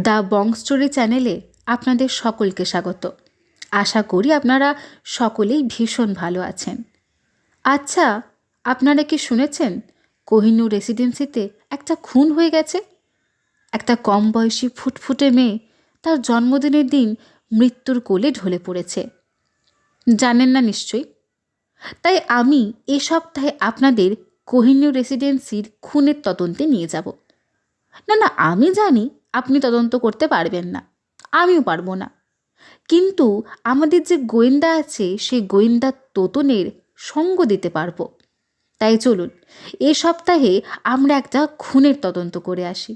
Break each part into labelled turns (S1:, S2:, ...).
S1: The Bong story চ্যানেলে আপনাদের সকলকে স্বাগত। আশা করি আপনারা সকলেই ভীষণ ভালো আছেন। আচ্ছা, আপনারা কি শুনেছেন কোহিনূর রেসিডেন্সিতে একটা খুন হয়ে গেছে? একটা কম বয়সী ফুটফুটে মেয়ে তার জন্মদিনের দিন মৃত্যুর কোলে ঢলে পড়েছে। জানেন না নিশ্চয়ই? তাই আমি এ সপ্তাহে আপনাদের কোহিনূর রেসিডেন্সির খুনের তদন্তে নিয়ে যাব। না, আমি জানি আপনি তদন্ত করতে পারবেন না, আমিও পারবো না, কিন্তু আমাদের যে গোয়েন্দা আছে সেই গোয়েন্দা তোতনের সঙ্গ দিতে পারবো। তাই চলুন এ সপ্তাহে আমরা একটা খুনের তদন্ত করে আসি।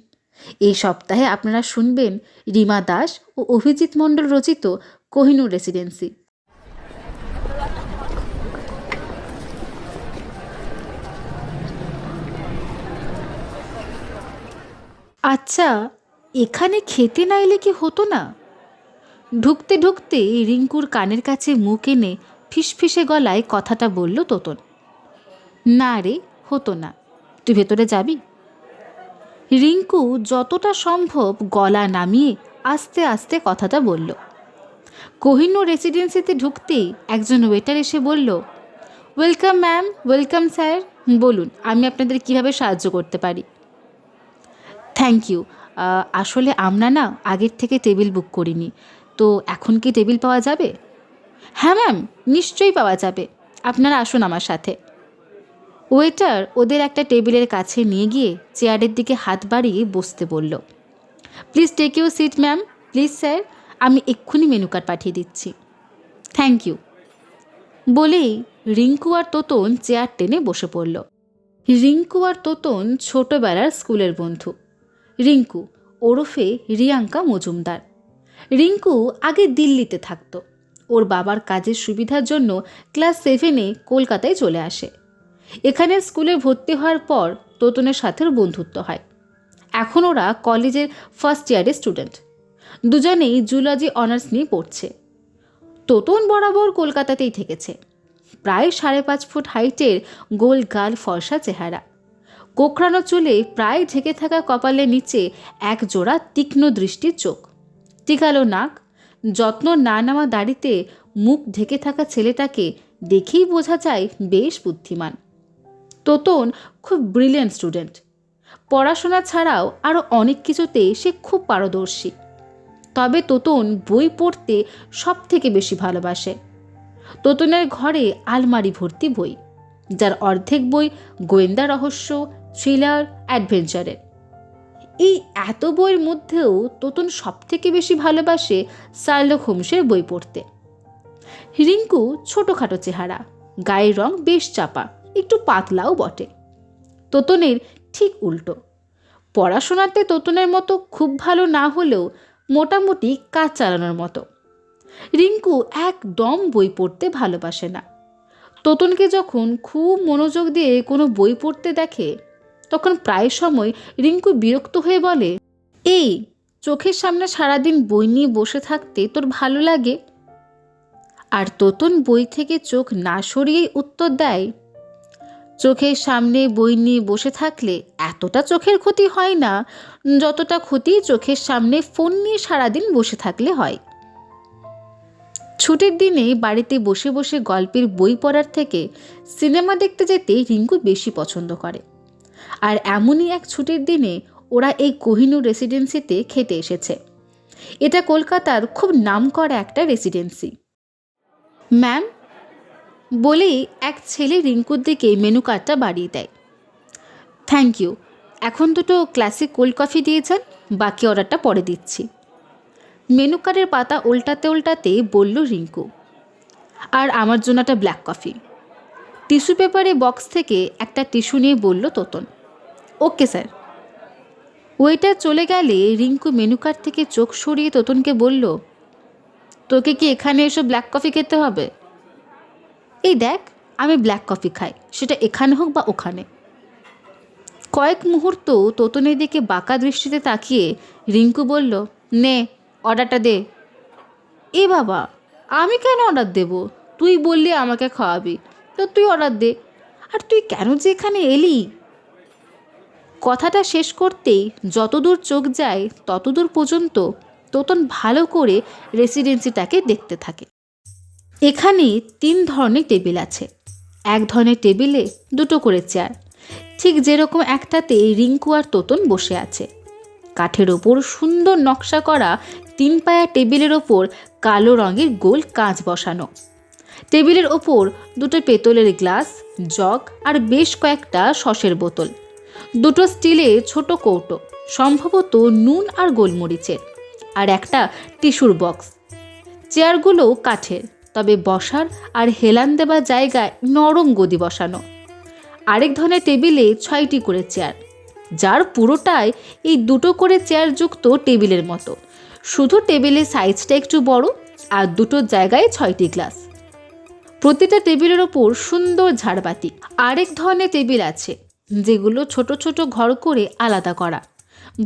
S1: এই সপ্তাহে আপনারা শুনবেন রিমা দাস ও অভিজিৎ মণ্ডল রচিত কোহিনূর রেসিডেন্সি। আচ্ছা, এখানে খেতে না এলে কি হতো না? ঢুকতে ঢুকতে রিঙ্কুর কানের কাছে মুখ এনে ফিসফিসে গলায় কথাটা বলল তোতন। না রে, হতো না, তুই ভেতরে যাবি? রিঙ্কু যতটা সম্ভব গলা নামিয়ে আস্তে আস্তে কথাটা বলল। কোহিনূর রেসিডেন্সিতে ঢুকতেই একজন ওয়েটার এসে বলল, ওয়েলকাম ম্যাম, ওয়েলকাম স্যার, বলুন আমি আপনাদের কিভাবে সাহায্য করতে পারি? Thank you. আসলে আমরা না আগের থেকে টেবিল বুক করিনি, তো এখন কি টেবিল পাওয়া যাবে? হ্যাঁ ম্যাম, নিশ্চয়ই পাওয়া যাবে, আপনারা আসুন আমার সাথে। ওয়েটার ওদের একটা টেবিলের কাছে নিয়ে গিয়ে চেয়ারের দিকে হাত বাড়িয়ে বসতে বলল। Please take your seat ma'am, please sir, আমি এক্ষুনি মেনু কার্ড পাঠিয়ে দিচ্ছি। থ্যাংক ইউ বলেই রিঙ্কু আর তোতন চেয়ার টেনে বসে পড়ল। রিঙ্কু আর তোতন ছোটবেলার স্কুলের বন্ধু। রিঙ্কু ওরফে রিয়াঙ্কা মজুমদার। রিঙ্কু আগে দিল্লিতে থাকতো। ওর বাবার কাজের সুবিধার জন্য ক্লাস 7-এ কলকাতায় চলে আসে। এখানে স্কুলে ভর্তি হওয়ার পর তোতনের সাথেও বন্ধুত্ব হয়। এখন ওরা কলেজের ফার্স্ট ইয়ারের স্টুডেন্ট। দুজনেই জুলজি অনার্স নিয়ে পড়ছে। তোতন বরাবর কলকাতাতেই থেকেছে। প্রায় 5.5 ফুট হাইটের গোল গাল ফর্সা চেহারা, কোঁকড়ানো চুলে প্রায় ঢেকে থাকা কপালের নিচে এক জোড়া তীক্ষ্ণ দৃষ্টির চোখ, টিকালো নাক, যত্ন না নেওয়া দাড়িতে মুখ ঢেকে থাকা ছেলেটাকে দেখেই বোঝা যায় বেশ বুদ্ধিমান। তোতন খুব ব্রিলিয়েন্ট স্টুডেন্ট। পড়াশোনা ছাড়াও আরও অনেক কিছুতে সে খুব পারদর্শী। তবে তোতন বই পড়তে সব থেকে বেশি ভালোবাসে। তোতনের ঘরে আলমারি ভর্তি বই, যার অর্ধেক বই গোয়েন্দা রহস্য, থ্রিলার, অ্যাডভেঞ্চারের। এই এত বইয়ের মধ্যেও তোতন সব থেকে বেশি ভালোবাসে শার্লক হোমসের বই পড়তে। রিঙ্কু ছোটোখাটো চেহারা, গায়ের রং বেশ চাপা, একটু পাতলাও বটে। তোতনের ঠিক উল্টো। পড়াশোনাতে তোতনের মতো খুব ভালো না হলেও মোটামুটি কাজ চালানোর মতো। রিঙ্কু একদম বই পড়তে ভালোবাসে না। তোতনকে যখন খুব মনোযোগ দিয়ে কোনো বই পড়তে দেখে তখন প্রায় সময় রিঙ্কু বিরক্ত হয়ে বলে, এই চোখের সামনে সারাদিন বই নিয়ে বসে থাকতে তোর ভালো লাগে? আর তোতন বই থেকে চোখ না সরিয়েই উত্তর দেয়, চোখের সামনে বই নিয়ে বসে থাকলে এতটা চোখের ক্ষতি হয় না যতটা ক্ষতি চোখের সামনে ফোন নিয়ে সারাদিন বসে থাকলে হয়। ছুটির দিনে বাড়িতে বসে বসে গল্পের বই পড়ার থেকে সিনেমা দেখতে যেতে রিঙ্কু বেশি পছন্দ করে। আর এমনই এক ছুটির দিনে ওরা এই কোহিনূর রেসিডেন্সিতে খেতে এসেছে। এটা কলকাতার খুব নামকরা একটা রেসিডেন্সি। ম্যাম বলেই এক ছেলে রিঙ্কুর দিকে মেনু কার্ডটা বাড়িয়ে দেয়। থ্যাংক ইউ, এখন দুটো ক্লাসিক কোল্ড কফি দিয়ে যান, বাকি অর্ডারটা পরে দিচ্ছি। মেনু কার্ডের পাতা উল্টাতে উল্টাতে বলল রিঙ্কু, আর আমার জন্য একটা ব্ল্যাক কফি। টিস্যু পেপারে বক্স থেকে একটা টিস্যু নিয়ে বলল তোতন। Okay sir. ওয়েটার চলে গেলে রিঙ্কু মেনু কার্ড থেকে চোখ সরিয়ে তোতনকে বলল, তোকে কি এখানে এসে ব্ল্যাক কফি খেতে হবে? এই দেখ, আমি ব্ল্যাক কফি খাই, সেটা এখানে হোক বা ওখানে। কয়েক মুহূর্ত তোতনের দিকে বাঁকা দৃষ্টিতে তাকিয়ে রিঙ্কু বলল, নে অর্ডারটা দে। এ বাবা, আমি কেন অর্ডার দেব? তুই বললি আমাকে খাওয়াবি, তো তুই অর্ডার দে। আর তুই কেন যে এখানে এলি? কথাটা শেষ করতেই যতদূর চোখ যায় ততদূর পর্যন্ত তোতন ভালো করে রেসিডেন্সিটাকে দেখতে থাকে। এখানে 3 ধরনের টেবিল আছে। এক ধরনের টেবিলে 2টো করে চেয়ার, ঠিক যেরকম একটাতে রিঙ্কু আর তোতন বসে আছে। কাঠের ওপর সুন্দর নকশা করা 3 পায়া টেবিলের ওপর কালো রঙের গোল কাঁচ বসানো। টেবিলের ওপর 2টো পেতলের গ্লাস, জগ আর বেশ কয়েকটা সসের বোতল, 2টো স্টিলের ছোট কৌটো, সম্ভবত নুন আর গোলমরিচের, আর একটা টিস্যুর বক্স। চেয়ারগুলো কাঠের, তবে বসার আর হেলান দেবার জায়গায় নরম গদি বসানো। আরেক ধরনের টেবিলে 6টি করে চেয়ার, যার পুরোটাই এই 2টো করে চেয়ার যুক্ত টেবিলের মতো, শুধু টেবিলের সাইজটা একটু বড়, আর 2টো জায়গায় 6টি গ্লাস। প্রতিটা টেবিলের ওপর সুন্দর ঝাড়বাতি। আরেক ধরনের টেবিল আছে যেগুলো ছোট ছোট ঘর করে আলাদা করা,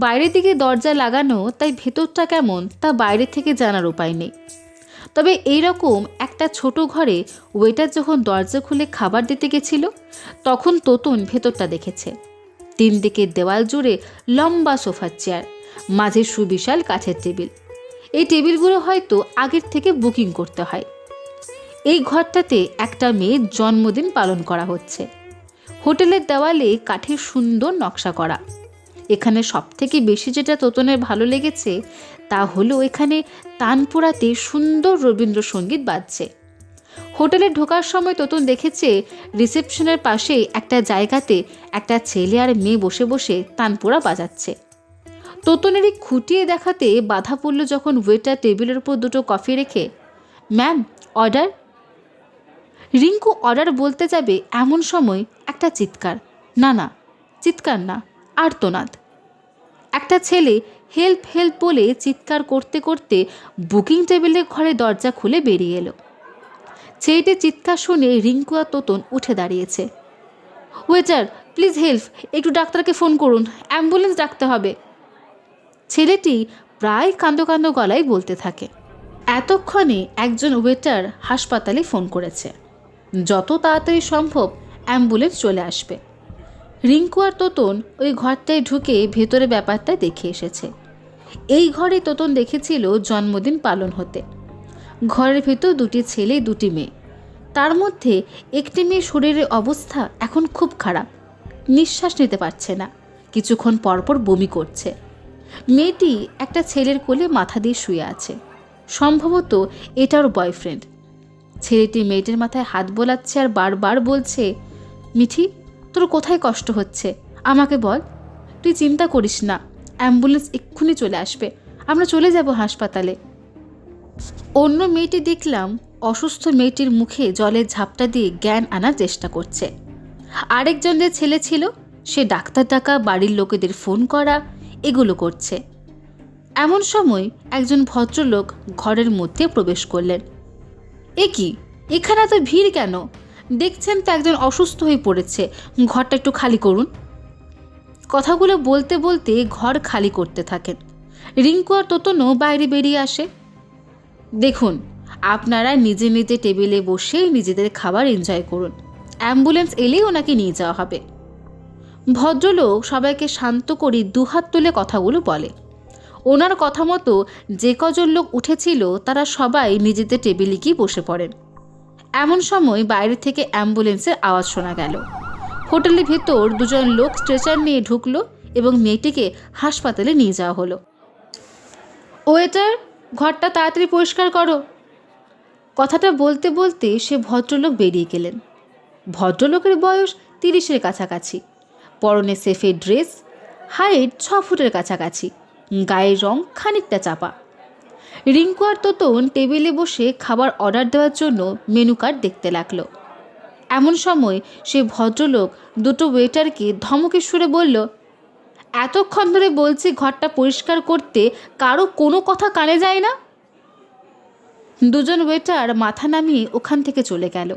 S1: বাইরের দিকে দরজা লাগানো, তাই ভেতরটা কেমন তা বাইরে থেকে জানার উপায় নেই। তবে এইরকম একটা ছোট ঘরে ওয়েটার যখন দরজা খুলে খাবার দিতে গেছিল, তখন তোতন ভেতরটা দেখেছে। 3 দিকের দেওয়াল জুড়ে লম্বা সোফার চেয়ার, মাঝে সুবিশাল কাঠের টেবিল। এই টেবিলগুলো হয়তো আগের থেকে বুকিং করতে হয়। এই ঘরটাতে একটা মেয়ের জন্মদিন পালন করা হচ্ছে। হোটেলের দেওয়ালে কাঠের সুন্দর নকশা করা। এখানে সবথেকে বেশি যেটা তোতনের ভালো লেগেছে তা হলো এখানে তানপুরাতে সুন্দর রবীন্দ্রসঙ্গীত বাজছে। হোটেলে ঢোকার সময় তোতন দেখেছে রিসেপশনের পাশে একটা জায়গাতে একটা ছেলে আর মেয়ে বসে বসে তানপুরা বাজাচ্ছে। তোতনেরই খুঁটিয়ে দেখাতে বাধা পড়ল যখন ওয়েটার টেবিলের উপর 2টো কফি রেখে, ম্যাম অর্ডার। রিঙ্কু অর্ডার বলতে যাবে এমন সময় একটা চিৎকার, না চিৎকার না, আর্তনাদ। একটা ছেলে হেল্প হেল্প বলে চিৎকার করতে করতে বুকিং টেবিলের ঘরে দরজা খুলে বেরিয়ে এলো। ছেলেটির চিৎকার শুনে রিঙ্কু আর তোতন উঠে দাঁড়িয়েছে। ওয়েটার প্লিজ হেল্প, একটু ডাক্তারকে ফোন করুন, অ্যাম্বুলেন্স ডাকতে হবে। ছেলেটি প্রায় কাঁদো কাঁদো গলায় বলতে থাকে। এতক্ষণে একজন ওয়েটার হাসপাতালে ফোন করেছে, যত তাড়াতাড়ি সম্ভব অ্যাম্বুলেন্স চলে আসবে। রিঙ্কু আর তোতন ওই ঘরটায় ঢুকে ভেতরে ব্যাপারটা দেখে এসেছে। এই ঘরে তোতন দেখেছিল জন্মদিন পালন হতে। ঘরের ভেতর 2টি ছেলে 2টি মেয়ে, তার মধ্যে একটি মেয়ের শরীরের অবস্থা এখন খুব খারাপ, নিঃশ্বাস নিতে পারছে না, কিছুক্ষণ পরপর বমি করছে। মেয়েটি একটা ছেলের কোলে মাথা দিয়ে শুয়ে আছে, সম্ভবত এটা ওর বয়ফ্রেন্ড। ছেলেটি মেয়েটির মাথায় হাত বোলাচ্ছে আর বারবার বলছে, মিঠি তোর কোথায় কষ্ট হচ্ছে আমাকে বল, তুই চিন্তা করিস না, অ্যাম্বুলেন্স এক্ষুনি চলে আসবে, আমরা চলে যাব হাসপাতালে। অন্য মেয়েটি দেখলাম অসুস্থ মেয়েটির মুখে জলের ঝাপটা দিয়ে জ্ঞান আনার চেষ্টা করছে। আরেকজন যে ছেলে ছিল সে ডাক্তার ডাকা, বাড়ির লোকেদের ফোন করা, এগুলো করছে। এমন সময় একজন ভদ্রলোক ঘরের মধ্যে প্রবেশ করলেন। এ কি, এখানে এত ভিড় কেন? দেখছেন তো একজন অসুস্থ হয়ে পড়েছে, ঘরটা একটু খালি করুন। কথাগুলো বলতে বলতে ঘর খালি করতে থাকেন। রিঙ্কু আর তোতনও বাইরে বেরিয়ে আসে। দেখুন, আপনারা নিজে নিজে টেবিলে বসে নিজেদের খাবার এনজয় করুন, অ্যাম্বুলেন্স এলেই ওনাকে নিয়ে যাওয়া হবে। ভদ্রলোক সবাইকে শান্ত করে 2 হাত তুলে কথাগুলো বলে। ওনার কথা মতো যে কজন লোক উঠেছিল তারা সবাই নিজেদের টেবিলে গিয়ে বসে পড়েন। এমন সময় বাইরে থেকে অ্যাম্বুলেন্সের আওয়াজ শোনা গেল। হোটেলের ভেতর 2জন লোক স্ট্রেচার নিয়ে ঢুকলো এবং মেয়েটিকে হাসপাতালে নিয়ে যাওয়া হলো। ওয়েটার, ঘরটা তাড়াতাড়ি পরিষ্কার করো। কথাটা বলতে বলতে সে ভদ্রলোক বেরিয়ে গেলেন। ভদ্রলোকের বয়স 30-এর কাছাকাছি, পরনে সেফের ড্রেস, হাইট 6 ফুটের কাছাকাছি, গায়ের রং খানিকটা চাপা। রিঙ্কু আর তোতন টেবিলে বসে খাবার অর্ডার দেওয়ার জন্য মেনু কার্ড দেখতে লাগলো। এমন সময় সে ভদ্রলোক 2টো ওয়েটারকে ধমকের সুরে বলল, এতক্ষণ ধরে বলছি ঘরটা পরিষ্কার করতে, কারো কোনো কথা কানে যায় না। 2জন ওয়েটার মাথা নামিয়ে ওখান থেকে চলে গেল।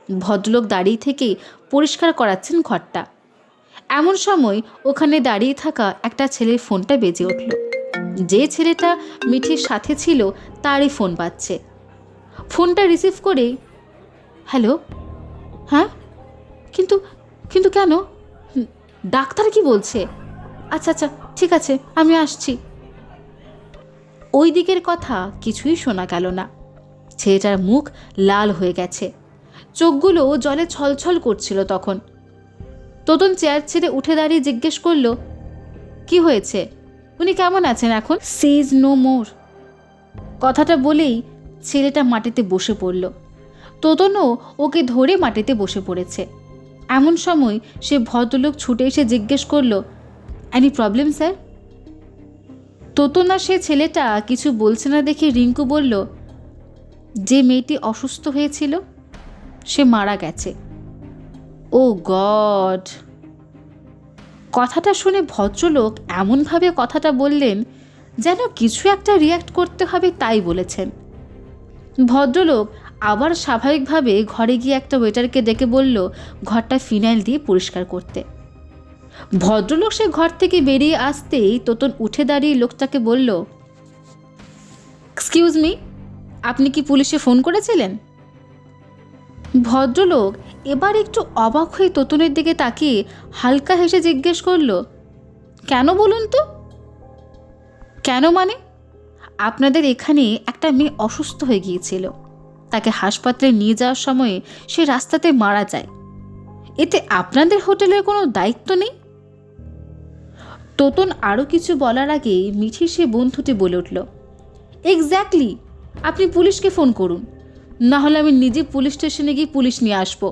S1: ভদ্রলোক দাঁড়িয়ে থেকেই পরিষ্কার করাচ্ছেন ঘরটা। এমন সময় ওখানে দাঁড়িয়ে থাকা একটা ছেলের ফোনটা বেজে উঠল। যে ছেলেটা মিঠির সাথে ছিল তারই ফোন বাজছে। ফোনটা রিসিভ করে, হ্যালো, হ্যাঁ, কিন্তু কেন? ডাক্তার কি বলছে? আচ্ছা আচ্ছা, ঠিক আছে, আমি আসছি। ওই দিকের কথা কিছুই শোনা গেল না। ছেলেটার মুখ লাল হয়ে গেছে, চোখগুলো জলে ছলছল করছিল তখন। তোতন চেয়ার ছেড়ে উঠে দাঁড়িয়ে জিজ্ঞেস করল, কি হয়েছে? উনি কেমন আছেন এখন? সেজ নো মোর। কথাটা বলেই ছেলেটা মাটিতে বসে পড়ল। তোতনও ওকে ধরে মাটিতে বসে পড়েছে। এমন সময় সে ভদ্রলোক ছুটে এসে জিজ্ঞেস করল, এনি প্রবলেম স্যার? তোতন আর সে ছেলেটা কিছু বলছে না দেখে রিঙ্কু বলল, যে মেয়েটি অসুস্থ হয়েছিল সে মারা গেছে। ও গড! কথাটা শুনে ভদ্রলোক এমনভাবে কথাটা বললেন যেন কিছু একটা রিয়্যাক্ট করতে হবে তাই বলেছেন। ভদ্রলোক আবার স্বাভাবিকভাবে ঘরে গিয়ে একটা ওয়েটারকে ডেকে বলল ঘরটা ফিনাইল দিয়ে পরিষ্কার করতে। ভদ্রলোক সে ঘর থেকে বেরিয়ে আসতেই তোতন উঠে দাঁড়িয়ে লোকটাকে বলল, এক্সকিউজ মি, আপনি কি পুলিশে ফোন করেছিলেন? ভদ্রলোক এবার একটু অবাক হয়ে তোতনের দিকে তাকিয়ে হালকা হেসে জিজ্ঞেস করল, কেন বলুন তো? কেন মানে? আপনাদের এখানে একটা মেয়ে অসুস্থ হয়ে গিয়েছিল, তাকে হাসপাতালে নিয়ে যাওয়ার সময়ে সে রাস্তাতে মারা যায়। এতে আপনাদের হোটেলের কোনো দায়িত্ব নেই? তোতন আরও কিছু বলার আগে মিঠির সে বন্ধুটি বলে উঠল, এক্স্যাক্টলি, আপনি পুলিশকে ফোন করুন, না হলে আমি নিজে পুলিশ স্টেশনে গিয়ে পুলিশ নিয়ে আসবো।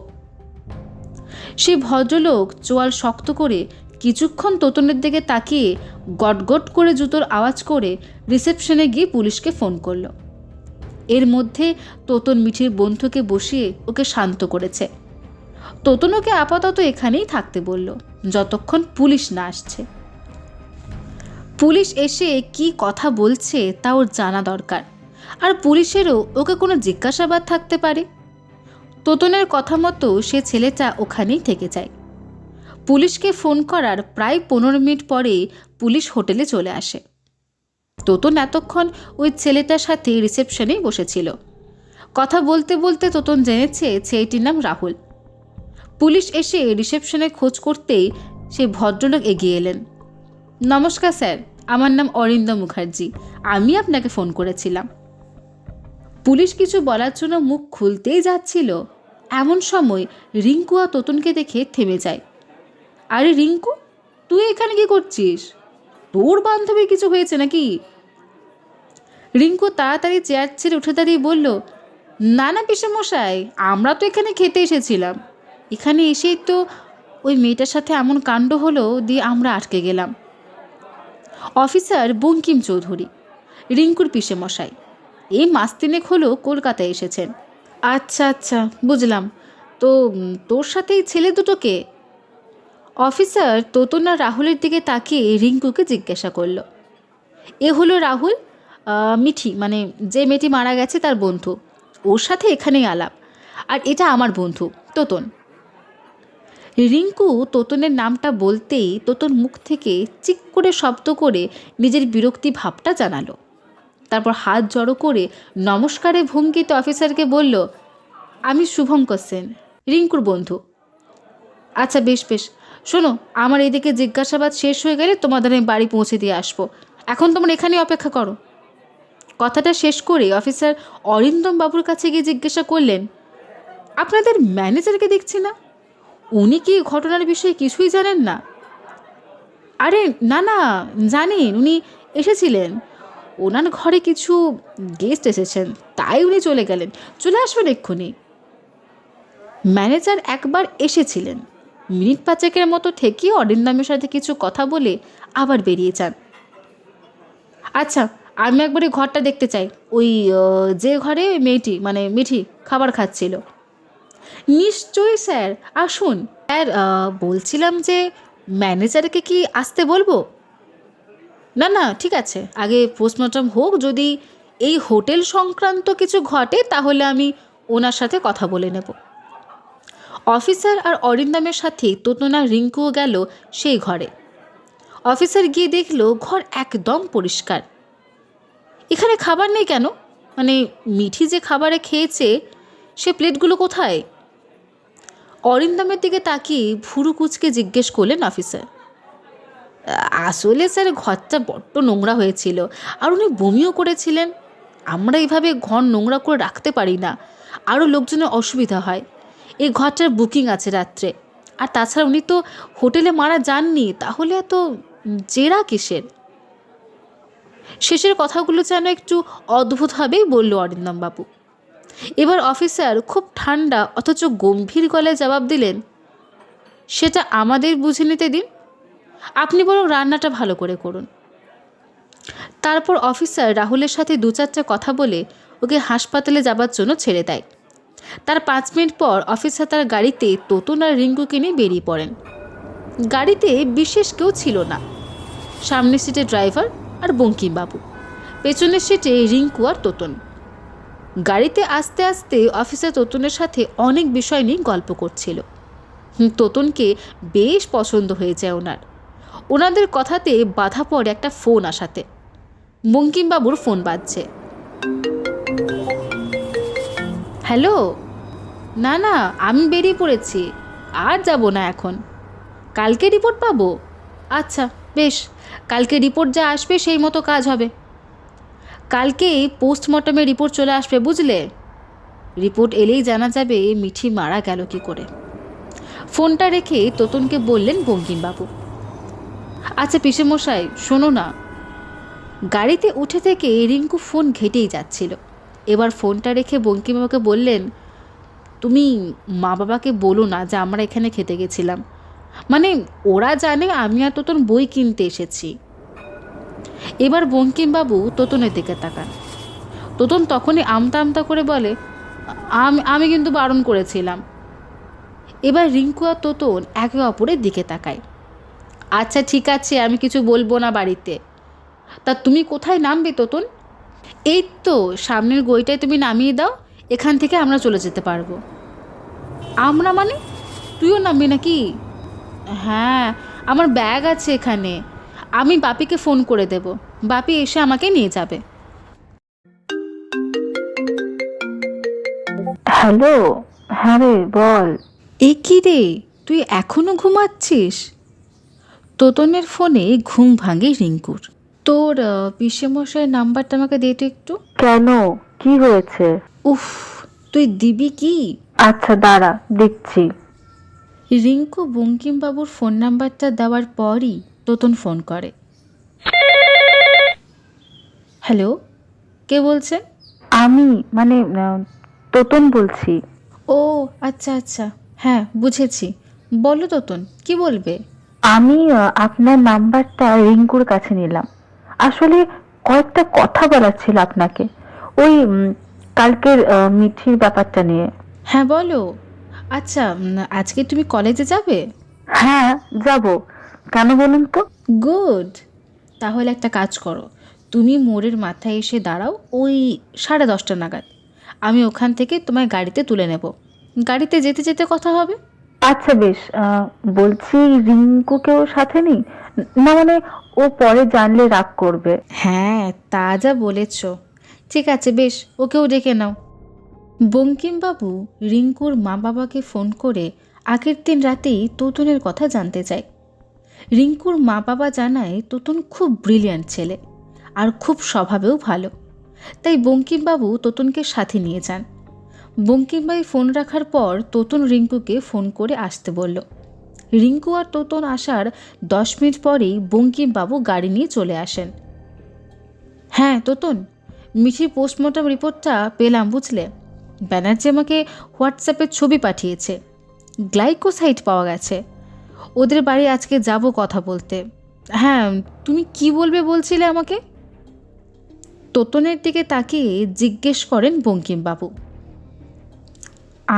S1: সে ভদ্রলোক চোয়াল শক্ত করে কিছুক্ষণ তোতনের দিকে তাকিয়ে গটগট করে জুতোর আওয়াজ করে রিসেপশনে গিয়ে পুলিশকে ফোন করল। এর মধ্যে তোতন মিঠির বন্ধুকে বসিয়ে ওকে শান্ত করেছে। তোতন ওকে আপাতত এখানেই থাকতে বলল যতক্ষণ পুলিশ না আসছে। পুলিশ এসে কি কথা বলছে তা ওর জানা দরকার, আর পুলিশেরও ওকে কোনো জিজ্ঞাসাবাদ থাকতে পারে। তোতনের কথা মতো সে ছেলেটা ওখানেই থেকে যায়। পুলিশকে ফোন করার প্রায় 15 মিনিট পরে পুলিশ হোটেলে চলে আসে। তোতন এতক্ষণ ওই ছেলেটার সাথে রিসেপশনেই বসেছিল। কথা বলতে বলতে তোতন জেনেছে ছেলেটির নাম রাহুল। পুলিশ এসে রিসেপশনে খোঁজ করতেই সেই ভদ্রলোক এগিয়ে এলেন। নমস্কার স্যার, আমার নাম অরিন্দম মুখার্জি, আমি আপনাকে ফোন করেছিলাম। পুলিশ কিছু বলার জন্য মুখ খুলতেই যাচ্ছিল, এমন সময় রিঙ্কু আর তোতনকে দেখে থেমে যায়। আরে রিঙ্কু, তুই এখানে কি করছিস? তোর বান্ধবীর কিছু হয়েছে নাকি? রিঙ্কু তাড়াতাড়ি চেয়ার ছেড়ে উঠে দাঁড়িয়ে বলল, না না পিসেমশাই, আমরা তো এখানে খেতে এসেছিলাম। এখানে এসেই তো ওই মেয়েটার সাথে এমন কাণ্ড হলো, দিয়ে আমরা আটকে গেলাম। অফিসার বঙ্কিম চৌধুরী, রিঙ্কুর পিসেমশাই, এই মাস 3 হলো কলকাতায় এসেছেন। আচ্ছা আচ্ছা, বুঝলাম। তো তোর সাথে এই ছেলে দুটোকে? অফিসার তোতন আর রাহুলের দিকে তাকিয়ে রিঙ্কুকে জিজ্ঞাসা করল। এ হলো রাহুল, মিঠি মানে যে মেয়েটি মারা গেছে তার বন্ধু, ওর সাথে এখানেই আলাপ। আর এটা আমার বন্ধু তোতন। রিঙ্কু তোতনের নামটা বলতেই তোতন মুখ থেকে চিক করে শব্দ করে নিজের বিরক্তি ভাবটা জানালো। তারপর হাত জড়ো করে নমস্কারে ভঙ্গিতে অফিসারকে বলল, আমি শুভঙ্কর সেন, রিঙ্কুর বন্ধু। আচ্ছা বেশ বেশ, শোনো, আমার এইদিকে জিজ্ঞাসাবাদ শেষ হয়ে গেলে তোমাদের আমি বাড়ি পৌঁছে দিয়ে আসবো। এখন তোমরা এখানে অপেক্ষা করো। কথাটা শেষ করে অফিসার অরিন্দম বাবুর কাছে গিয়ে জিজ্ঞাসা করলেন, আপনাদের ম্যানেজারকে দেখছি না, উনি কি ঘটনার বিষয়ে কিছুই জানেন না? আরে না না, জানেন, উনি এসেছিলেন, ওনার ঘরে কিছু গেস্ট এসেছেন, তাই উনি চলে গেলেন, চলে আসবেন এক্ষুনি। ম্যানেজার একবার এসেছিলেন, মিনিট 5 মতো ঠেকিয়ে অরিন্দমের সাথে কিছু কথা বলে আবার বেরিয়ে যান। আচ্ছা, আমি একবার এই ঘরটা দেখতে চাই, ওই যে ঘরে মেয়েটি মানে মিঠি খাবার খাচ্ছিল। নিশ্চয়ই স্যার, আসুন। স্যার, বলছিলাম যে ম্যানেজারকে কি আসতে বলবো? না না, ঠিক আছে, আগে পোস্টমর্টম হোক, যদি এই হোটেল সংক্রান্ত কিছু ঘটে তাহলে আমি ওনার সাথে কথা বলে নেব। অফিসার আর অরিন্দমের সাথে তোতনা রিঙ্কুও গেল সেই ঘরে। অফিসার গিয়ে দেখলো ঘর একদম পরিষ্কার। এখানে খাবার নেই কেন? মানে মিঠি যে খাবারে খেয়েছে সে প্লেটগুলো কোথায়? অরিন্দমের দিকে তাকিয়ে ভুরু কুচকে জিজ্ঞেস করলেন অফিসার। আসলে স্যার ঘরটা বড্ড নোংরা হয়েছিল, আর উনি বমিও করেছিলেন। আমরা এইভাবে ঘর নোংরা করে রাখতে পারি না, আরও লোকজনের অসুবিধা হয়। এই ঘরটার বুকিং আছে রাত্রে, আর তাছাড়া উনি তো হোটেলে মারা যাননি, তাহলে এত জেরা কিসের? শেষের কথাগুলো যেন একটু অদ্ভুতভাবেই বলল অরিন্দমবাবু। এবার অফিসার খুব ঠান্ডা অথচ গম্ভীর গলায় জবাব দিলেন, সেটা আমাদের বুঝে নিতে দিন, আপনি বরং রান্নাটা ভালো করে করুন। তারপর অফিসার রাহুলের সাথে 2-4টা কথা বলে ওকে হাসপাতালে যাবার জন্য ছেড়ে দেয়। তার 5 মিনিট পর অফিসার তার গাড়িতে তোতন আর রিঙ্কুকে নিয়ে বেরিয়ে পড়েন। গাড়িতে বিশেষ কেউ ছিল না। সামনের সিটে ড্রাইভার আর বঙ্কিমবাবু, পেছনের সিটে রিঙ্কু আর তোতন। গাড়িতে আস্তে আস্তে অফিসার তোতনের সাথে অনেক বিষয় নিয়ে গল্প করছিল। তোতনকে বেশ পছন্দ হয়ে যায় ওনাদের কথাতে বাধা পড়ে একটা ফোন আসাতে। বঙ্কিমবাবুর ফোন বাজছে। হ্যালো, না না, আমি বেরিয়ে পড়েছি, আর যাব না এখন। কালকে রিপোর্ট পাবো? আচ্ছা বেশ, কালকে রিপোর্ট যা আসবে সেই মতো কাজ হবে। কালকেই পোস্টমর্টমের রিপোর্ট চলে আসবে, বুঝলে? রিপোর্ট এলেই জানা যাবে মিঠি মারা গেল কি করে। ফোনটা রেখে তোতনকে বললেন বঙ্কিমবাবু। আচ্ছা পিসেমশাই, শোনো না। গাড়িতে উঠে থেকে রিঙ্কু ফোন ঘেটেই যাচ্ছিল। এবার ফোনটা রেখে বঙ্কিমবাবুকে বললেন, তুমি মা বাবাকে বলো না যে আমরা এখানে খেতে গেছিলাম, মানে ওরা জানে আমি আর তোতন বই কিনতে এসেছি। এবার বঙ্কিমবাবু তোতনের দিকে তাকান। তোতন তখনই আমতা আমতা করে বলে, আমি কিন্তু বারণ করেছিলাম। এবার রিঙ্কু আর তোতন একে অপরের দিকে তাকায়। আচ্ছা ঠিক আছে, আমি কিছু বলবো না বাড়িতে। তা তুমি কোথায় নামবে তোতন? এই তো সামনের গইটায় তুমি নামিয়ে দাও, এখান থেকে আমরা চলে যেতে পারবো। আমরা মানে? তুইও নামবি নাকি? হ্যাঁ, আমার ব্যাগ আছে এখানে, আমি বাপিকে ফোন করে দেব, বাপি এসে আমাকে নিয়ে যাবে।
S2: হ্যালো। হ্যাঁ রে, বল।
S1: এ কি রে, তুই এখনো ঘুমাচ্ছিস? তোতনের ফোনে ঘুম ভাঙে রিঙ্কুর। তোর পিসেমশাইয়ের নাম্বারটা আমাকে দে তো একটু।
S2: কেন, কি হয়েছে?
S1: উফ, তুই দিবি কি?
S2: আচ্ছা দাঁড়া, দেখছি।
S1: রিঙ্কু বঙ্কিমবাবুর ফোন নাম্বারটা দেওয়ার পরই তোতন ফোন করে। হ্যালো, কে বলছেন?
S2: আমি মানে তোতন বলছি।
S1: ও আচ্ছা আচ্ছা, হ্যাঁ বুঝেছি। বলো তোতন, কি বলবে?
S2: আমি আপনার নাম্বারটা রিঙ্কুর কাছে নিলাম। আসলে কয়েকটা কথা বলার ছিল আপনাকে, ওই কালকের মিঠির ব্যাপারটা নিয়ে।
S1: হ্যাঁ বলো। আচ্ছা, আজকে তুমি কলেজে যাবে?
S2: হ্যাঁ যাব। কেন বলুন তো?
S1: গুড। তাহলে একটা কাজ করো, তুমি মোড়ের মাথায় এসে দাঁড়াও ওই 10:30 নাগাদ। আমি ওখান থেকে তোমায় গাড়িতে তুলে নেব, গাড়িতে যেতে যেতে কথা হবে।
S2: আচ্ছা বেশ। বলছি, রিঙ্কুকেও সাথে নিই না? মানে ও পরে জানলে রাগ করবে।
S1: হ্যাঁ তা যা বলেছ, ঠিক আছে বেশ, ওকেও ডেকে নাও। বঙ্কিমবাবু রিঙ্কুর মা বাবাকে ফোন করে আগের দিন রাতেই তোতনের কথা জানতে চায়। রিঙ্কুর মা বাবা জানায় তোতন খুব ব্রিলিয়ান্ট ছেলে, আর খুব স্বভাবেও ভালো। তাই বঙ্কিমবাবু তোতনকে সাথে নিয়ে যান। বঙ্কিমবাবু ফোন রাখার পর তোতন রিঙ্কুকে ফোন করে আসতে বলল। রিঙ্কু আর তোতন আসার 10 মিনিট পরেই বঙ্কিমবাবু গাড়ি নিয়ে চলে আসেন। হ্যাঁ তোতন, মিঠির পোস্টমর্টম রিপোর্টটা পেলাম বুঝলে। ব্যানার্জি আমাকে হোয়াটসঅ্যাপে ছবি পাঠিয়েছে, গ্লাইকোসাইড পাওয়া গেছে। ওদের বাড়ি আজকে যাব কথা বলতে। হ্যাঁ, তুমি কি বলবে বলছিলে আমাকে? তোতনের দিকে তাকিয়ে জিজ্ঞেস করেন বঙ্কিমবাবু।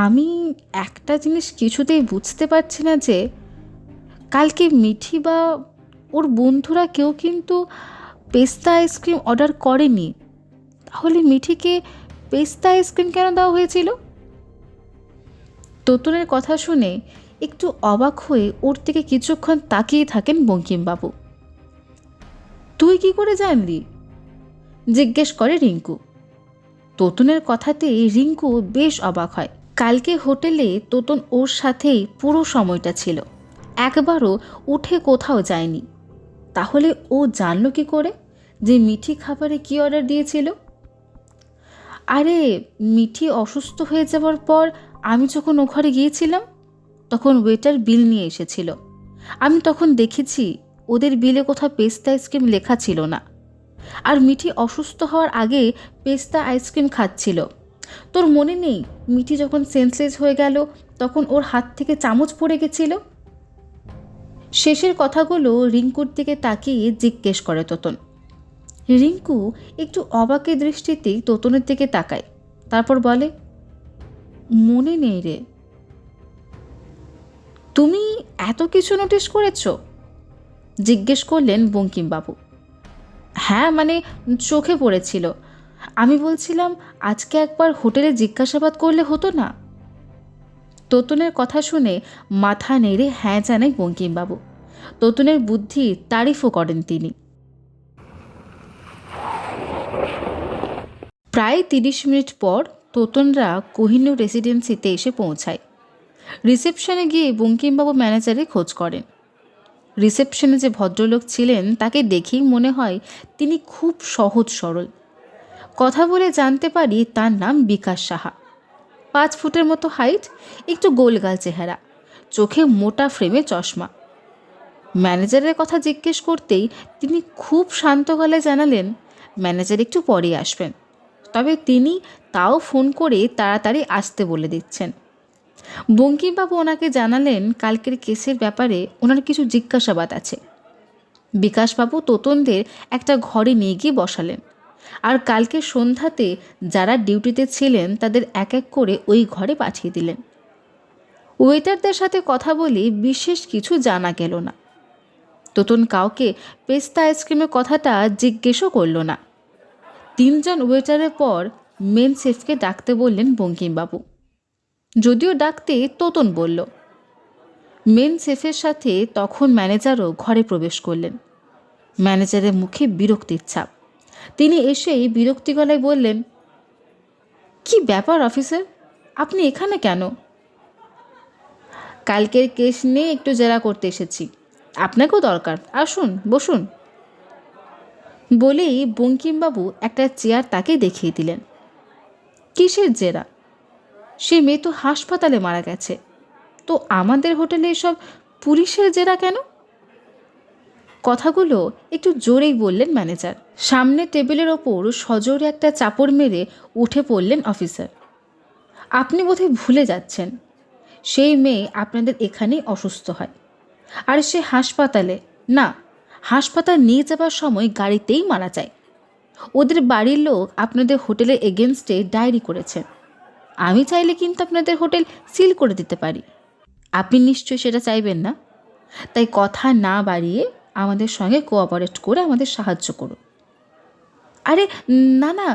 S1: আমি একটা জিনিস কিছুতেই বুঝতে পারছি না যে কালকে মিঠি বা ওর বন্ধুরা কেউ কিন্তু পেস্তা আইসক্রিম অর্ডার করেনি, তাহলে মিঠিকে পেস্তা আইসক্রিম কেন দেওয়া হয়েছিল? তোতনের কথা শুনে একটু অবাক হয়ে ওর থেকে কিছুক্ষণ তাকিয়ে থাকেন বঙ্কিমবাবু। তুই কি করে জানলি? জিজ্ঞেস করে রিঙ্কু। তোতনের কথাতে রিঙ্কু বেশ অবাক হয়। কালকে হোটেলে তোতন ওর সাথেই পুরো সময়টা ছিল, একবারও উঠে কোথাও যায়নি। তাহলে ও জানলো কি করে যে মিঠি খাবারে কী অর্ডার দিয়েছিল? আরে, মিঠি অসুস্থ হয়ে যাওয়ার পর আমি যখন ও ঘরে গিয়েছিলাম, তখন ওয়েটার বিল নিয়ে এসেছিল। আমি তখন দেখেছি ওদের বিলে কোথাও পেস্তা আইসক্রিম লেখা ছিল না। আর মিঠি অসুস্থ হওয়ার আগে পেস্তা আইসক্রিম খাচ্ছিল। তোর মনে নেই মিঠি যখন সেন্সলেস হয়ে গেল তখন ওর হাত থেকে চামচ পড়ে গেছিল? শেষের কথাগুলো রিঙ্কুর দিকে তাকিয়ে জিজ্ঞেস করে তোতন। রিঙ্কু একটু অবাকের দৃষ্টিতেই তোতনের দিকে তাকায়, তারপর বলে, মনে নেই রে। তুমি এত কিছু নোটিস করেছ? জিজ্ঞেস করলেন বঙ্কিমবাবু। হ্যাঁ, মানে চোখে পড়েছিল। আমি বলছিলাম আজকে একবার হোটেলে জিজ্ঞাসাবাদ করলে হতো না? তোতনের কথা শুনে মাথা নেড়ে হ্যাঁ জানায় বঙ্কিমবাবু। তোতনের বুদ্ধি তারিফও করেন তিনি। প্রায় 30 মিনিট পর তোতনরা কোহিনূর রেসিডেন্সিতে এসে পৌঁছায়। রিসেপশনে গিয়ে বঙ্কিমবাবু ম্যানেজারের খোঁজ করেন। রিসেপশনে যে ভদ্রলোক ছিলেন তাকে দেখেই মনে হয় তিনি খুব সহজ সরল। কথা বলে জানতে পারি তার নাম বিকাশ সাহা। 5 ফুটের মতো হাইট, একটু গোলগাল চেহারা, চোখে মোটা ফ্রেমে চশমা। ম্যানেজারের কথা জিজ্ঞেস করতেই তিনি খুব শান্ত গলায় জানালেন ম্যানেজার একটু পরে আসবেন, তবে তিনি তাও ফোন করে তাড়াতাড়ি আসতে বলে দিচ্ছেন। বঙ্কিমবাবু ওনাকে জানালেন কালকের কেসের ব্যাপারে ওনার কিছু জিজ্ঞাসাবাদ আছে। বিকাশবাবু তোতনদের একটা ঘরে নিয়ে গিয়ে বসালেন, আর কালকে সন্ধ্যাতে যারা ডিউটিতে ছিলেন তাদের এক এক করে ওই ঘরে পাঠিয়ে দিলেন। ওয়েটারদের সাথে কথা বলে বিশেষ কিছু জানা গেল না। তোতন কাউকে পেস্তা আইসক্রিমের কথাটা জিজ্ঞেসও করল না। 3 জন ওয়েটারের পর মেন শেফকে ডাকতে বললেন বঙ্কিমবাবু। যদিও ডাকতে তোতন বলল। মেন শেফের সাথে তখন ম্যানেজারও ঘরে প্রবেশ করলেন। ম্যানেজারের মুখে বিরক্তির ছাপ। তিনি এসেই বিরক্তি গলায় বললেন, কি ব্যাপার অফিসার, আপনি এখানে কেন? কালকের কেস নিয়ে একটু জেরা করতে এসেছি, আপনাকেও দরকার, আসুন বসুন। বলেই বঙ্কিমবাবু একটা চেয়ার তাকে দেখিয়ে দিলেন। কিসের জেরা? সে মেয়ে তো হাসপাতালে মারা গেছে, তো আমাদের হোটেলে এসব পুলিশের জেরা কেন? কথাগুলো একটু জোরেই বললেন ম্যানেজার। সামনে টেবিলের ওপর সজোরে একটা চাপড় মেরে উঠে পড়লেন অফিসার। আপনি বোধহয় ভুলে যাচ্ছেন, সেই মেয়ে আপনাদের এখানেই অসুস্থ হয়, আর সে হাসপাতালে না, হাসপাতাল নিয়ে যাবার সময় গাড়িতেই মারা যায়। ওদের বাড়ির লোক আপনাদের হোটেলের এগেনস্টে ডায়েরি করেছেন। আমি চাইলে কিন্তু আপনাদের হোটেল সিল করে দিতে পারি। আপনি নিশ্চয়ই সেটা চাইবেন না, তাই কথা না বাড়িয়ে আমাদের সঙ্গে কোঅপারেট করে আমাদের সাহায্য করুন। আরে না না,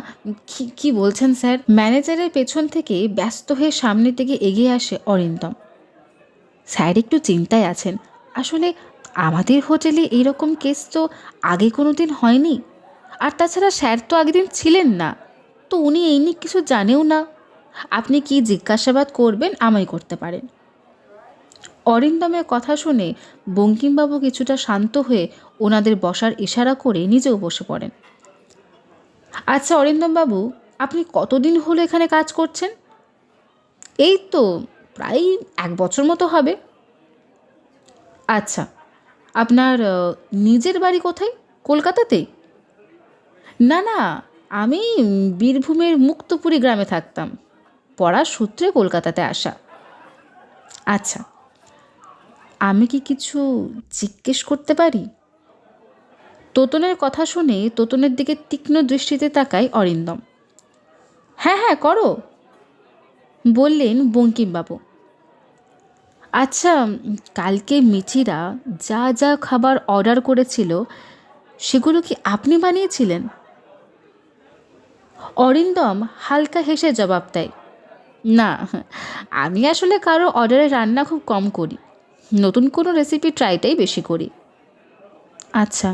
S1: কি বলছেন স্যার? ম্যানেজারের পেছন থেকে ব্যস্ত হয়ে সামনের দিকে এগিয়ে আসে অরিন্দম। স্যার একটু চিন্তায় আছেন। আসলে আমাদের হোটেলে এইরকম কেস তো আগে কোনো দিন হয়নি, আর তাছাড়া স্যার তো আগের দিন ছিলেন না, তো উনি এই নিয়ে কিছু জানেও না। আপনি কি জিজ্ঞাসাবাদ করবেন আমায় করতে পারেন। অরিন্দমের কথা শুনে বঙ্কিমবাবু কিছুটা শান্ত হয়ে ওনাদের বসার ইশারা করে নিজেও বসে পড়েন। আচ্ছা অরিন্দমবাবু, আপনি কতদিন হলো এখানে কাজ করছেন? এই তো প্রায় 1 বছর মতো হবে। আচ্ছা, আপনার নিজের বাড়ি কোথায়? কলকাতাতেই? না না, আমি বীরভূমের মুক্তপুরী গ্রামে থাকতাম, পড়ার সূত্রে কলকাতাতে আসা। আচ্ছা, আমি কি কিছু জিজ্ঞেস করতে পারি? তোতনের কথা শুনে তোতনের দিকে তীক্ষ্ণ দৃষ্টিতে তাকায় অরিন্দম। হ্যাঁ হ্যাঁ করো, বললেন বঙ্কিমবাবু। আচ্ছা, কালকে মিঠিরা যা যা খাবার অর্ডার করেছিল সেগুলো কি আপনি বানিয়েছিলেন? অরিন্দম হালকা হেসে জবাব দেয়, না, আমি আসলে কারো অর্ডারে রান্না খুব কম করি, নতুন কোনো রেসিপি ট্রাইটাই বেশি করি। আচ্ছা।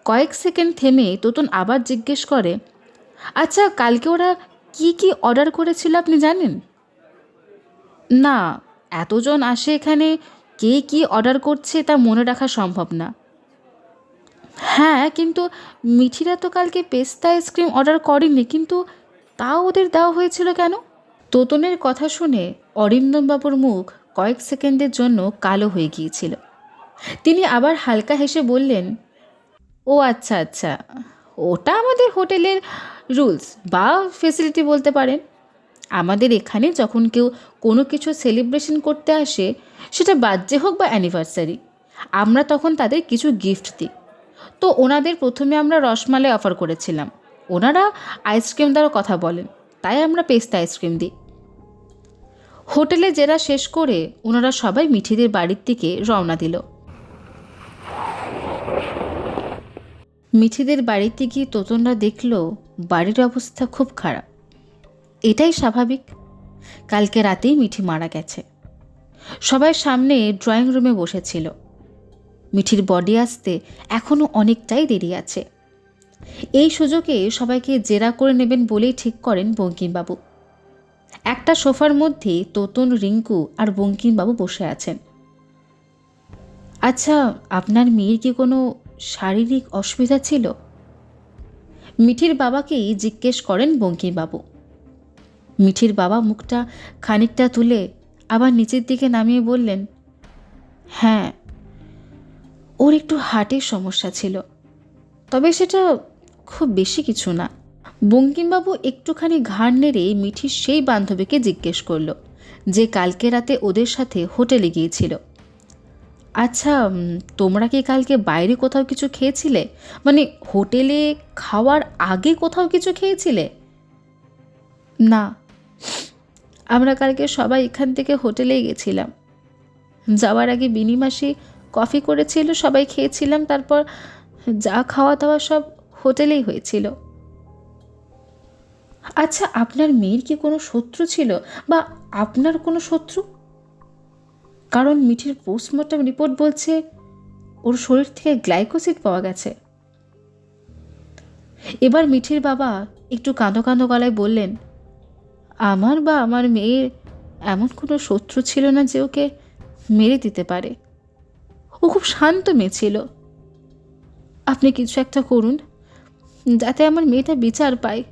S1: কয়েক সেকেন্ড থেমে তোতন আবার জিজ্ঞেস করে, আচ্ছা কালকে ওরা কি কি অর্ডার করেছিল আপনি জানেন? না, এতজন আসে এখানে, কে কি অর্ডার করছে তা মনে রাখা সম্ভব না। হ্যাঁ, কিন্তু মিঠিরা তো কালকে পেস্তা আইসক্রিম অর্ডার করেনি, কিন্তু তাও ওদের দেওয়া হয়েছিল কেন? তোতনের কথা শুনে অরিন্দমবাবুর মুখ কয়েক সেকেন্ডের জন্য কালো হয়ে গিয়েছিল। তিনি আবার হালকা হেসে বললেন, ও আচ্ছা আচ্ছা, ওটা আমাদের হোটেলের রুলস বা ফেসিলিটি বলতে পারেন। আমাদের এখানে যখন কেউ কোনো কিছু সেলিব্রেশন করতে আসে, সেটা বার্থডে হোক বা অ্যানিভার্সারি, আমরা তখন তাদের কিছু গিফট দিই। তো ওনাদের প্রথমে আমরা রসমালাই অফার করেছিলাম, ওনারা আইসক্রিম দেওয়ার কথা বলেন, তাই আমরা পেস্তা আইসক্রিম দিই। হোটেলে জেরা শেষ করে ওনারা সবাই মিঠিদের বাড়ির দিকে রওনা দিল। মিঠিদের বাড়িতে গিয়ে তোতনরা দেখল বাড়ির অবস্থা খুব খারাপ। এটাই স্বাভাবিক, কালকে রাতেই মিঠি মারা গেছে। সবাই সামনে ড্রয়িং রুমে বসেছিল। মিঠির বডি আসতে এখনও অনেকটাই দেরি আছে। এই সুযোগে সবাইকে জেরা করে নেবেন বলেই ঠিক করেন বঙ্কিমবাবু। একটা সোফার মধ্যে তোতন, রিঙ্কু আর বঙ্কিমবাবু বসে আছেন। আচ্ছা, আপনার মেয়ের কি কোনো শারীরিক অসুবিধা ছিল? মিঠির বাবাকেই জিজ্ঞেস করেন বঙ্কিমবাবু। মিঠির বাবা মুখটা খানিকটা তুলে আবার নিচের দিকে নামিয়ে বললেন, হ্যাঁ, ওর একটু হার্টের সমস্যা ছিল, তবে সেটা খুব বেশি কিছু না। বঙ্কিমবাবু একটুখানি ঘাড় নেড়ে মিঠির সেই বান্ধবীকে জিজ্ঞেস করল যে কালকে রাতে ওদের সাথে হোটেলে গিয়েছিল, আচ্ছা, তোমরা কি কালকে বাইরে কোথাও কিছু খেয়েছিলে? মানে হোটেলে খাওয়ার আগে কোথাও কিছু খেয়েছিলে? না, আমরা কালকে সবাই এখান থেকে হোটেলেই গেছিলাম। যাওয়ার আগে বিনি মাসি কফি করেছিল, সবাই খেয়েছিলাম, তারপর যা খাওয়া দাওয়া সব হোটেলেই হয়েছিল। আচ্ছা, আপনার মেয়ের কি কোনো শত্রু ছিল বা আপনার কোনো শত্রু? কারণ মিঠির পোস্টমর্টম রিপোর্ট বলছে ওর শরীর থেকে গ্লাইকোসিড পাওয়া গেছে। এবার মিঠির বাবা একটু কাঁদো কাঁদো গলায় বললেন, আমার বা আমার মেয়ের এমন কোনো শত্রু ছিল না যে ওকে মেরে দিতে পারে। ও খুব শান্ত মেয়ে ছিল। আপনি কিছু একটা করুন যাতে আমার মেয়েটা বিচার পায়।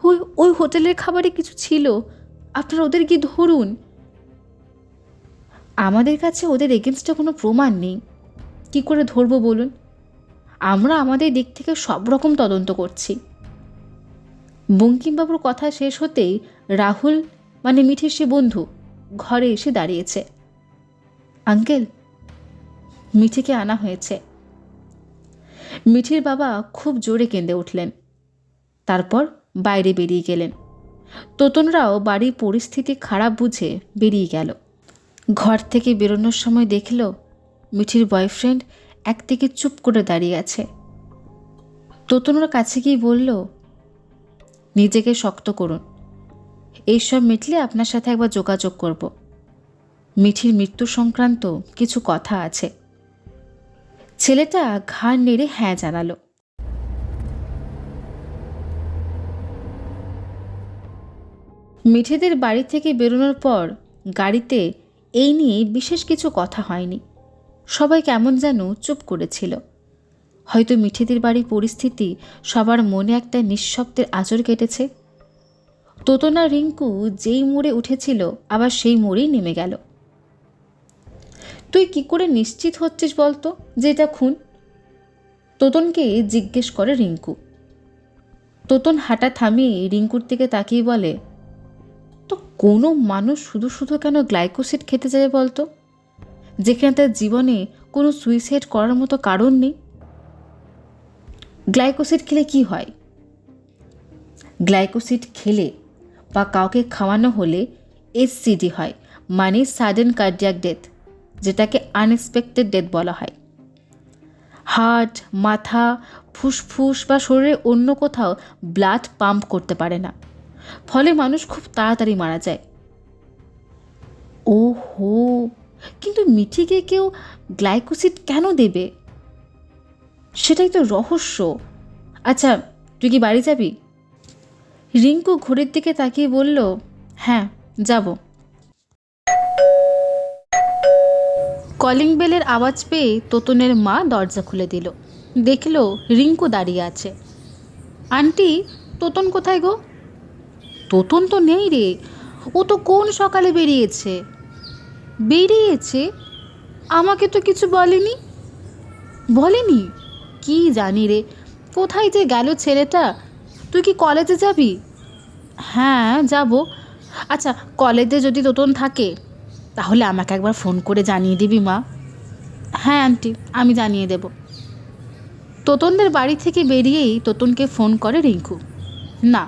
S1: ওই ওই হোটেলের খাবারে কিছু ছিল, আপনারা ওদের গিয়ে ধরুন। আমাদের কাছে ওদের এগেনস্টে কোনো প্রমাণ নেই, কি করে ধরবো বলুন? আমরা আমাদের দিক থেকে সব রকম তদন্ত করছি। বঙ্কিমবাবুর কথা শেষ হতেই রাহুল, মানে মিঠির সে বন্ধু, ঘরে এসে দাঁড়িয়েছে। আঙ্কেল, মিঠিকে আনা হয়েছে। মিঠির বাবা খুব জোরে কেঁদে উঠলেন, তারপর বাইরে বেরিয়ে গেলেন। তোতনরাও বাড়ির পরিস্থিতি খারাপ বুঝে বেরিয়ে গেল। ঘর থেকে বেরোনোর সময় দেখল মিঠির বয়ফ্রেন্ড একদিকে চুপ করে দাঁড়িয়ে আছে। তোতনরা কাছে গিয়ে বলল, নিজেকে শক্ত করুন, এইসব মিটলে আপনার সাথে একবার যোগাযোগ করব। মিঠির মৃত্যু সংক্রান্ত কিছু কথা আছে। ছেলেটা ঘাড় নেড়ে হ্যাঁ জানালো। মিঠিদের বাড়ি থেকে বেরোনোর পর গাড়িতে এই নিয়ে বিশেষ কিছু কথা হয়নি। সবাই কেমন যেন চুপ করেছিল। হয়তো মিঠিদের বাড়ির পরিস্থিতি সবার মনে একটা নিঃশব্দের আঁচড় কেটেছে। তোতনা রিঙ্কু যেই মোড়ে উঠেছিল আবার সেই মোড়েই নেমে গেল। তুই কি করে নিশ্চিত হচ্ছিস বলতো যে এটা খুন? তোতনকে জিজ্ঞেস করে রিঙ্কু। তোতন হাঁটা থামিয়ে রিঙ্কুর দিকে তাকিয়ে বলে, তো কোনো মানুষ শুধু শুধু কেন গ্লাইকোসিড খেতে যাবে বলতো, যেখানে তার জীবনে কোনো সুইসাইড করার মতো কারণ নেই? গ্লাইকোসিড খেলে কি হয়? গ্লাইকোসিড খেলে বা কাউকে খাওয়ানো হলে এসসিডি হয়, মানে সাডেন কার্ডিয়াক ডেথ, যেটাকে আনএক্সপেক্টেড ডেথ বলা হয়। হার্ট, মাথা, ফুসফুস বা শরীরের অন্য কোথাও ব্লাড পাম্প করতে পারে না, ফলে মানুষ খুব তাড়াতাড়ি মারা যায়। ওহো, কিন্তু মিঠিকে কেউ গ্লাইকোসিড কেন দেবে? সেটাই তো রহস্য। আচ্ছা, তুই কি বাড়ি যাবি? রিঙ্কু ঘড়ির দিকে তাকিয়ে বলল, হ্যাঁ, যাব। কলিং বেলের আওয়াজ পেয়ে তোতনের মা দরজা খুলে দিল। দেখল রিঙ্কু দাঁড়িয়ে আছে। আন্টি, তোতন কোথায় গো? তোতন তো নেই রে, ও তো কোন সকালে বেরিয়েছে। বেরিয়েছে? আমাকে তো কিছু বলেনি। বলেনি? কি জানি রে, কোথায় যে গেল ছেলেটা। তুই কি কলেজে যাবি? হ্যাঁ যাব। আচ্ছা, কলেজে যদি তোতন থাকে তাহলে আমাকে একবার ফোন করে জানিয়ে দিবি মা। হ্যাঁ আন্টি, আমি জানিয়ে দেব। তোতনদের বাড়ি থেকে বেরিয়েই তোতনকে ফোন করে রিঙ্কু। না,